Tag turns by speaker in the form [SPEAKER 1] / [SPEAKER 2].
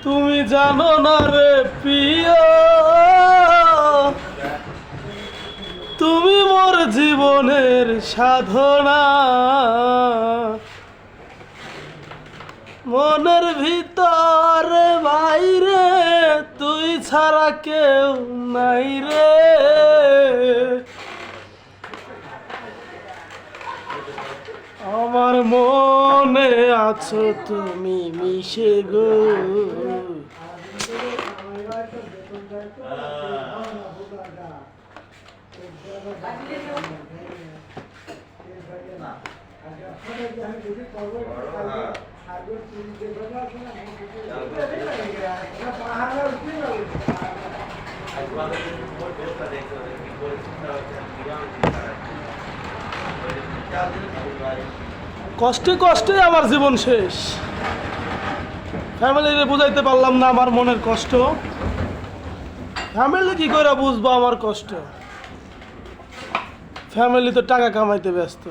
[SPEAKER 1] তুমি জানো না রে প্রিয়, তুমি মোর জীবনের সাধনা, মনের ভিতরে বাইরে তুই ছাড়া কেউ নাই রে। আমার মনে আছো তুমি মিশে গো। কষ্টে কষ্টে আমার জীবন শেষ। ফ্যামিলিরে বুঝাইতে পারলাম না আমার মনের কষ্ট। ফ্যামিলি কি করে বুঝবো আমার কষ্ট? ফ্যামিলি তো টাকা কামাইতে ব্যস্ত।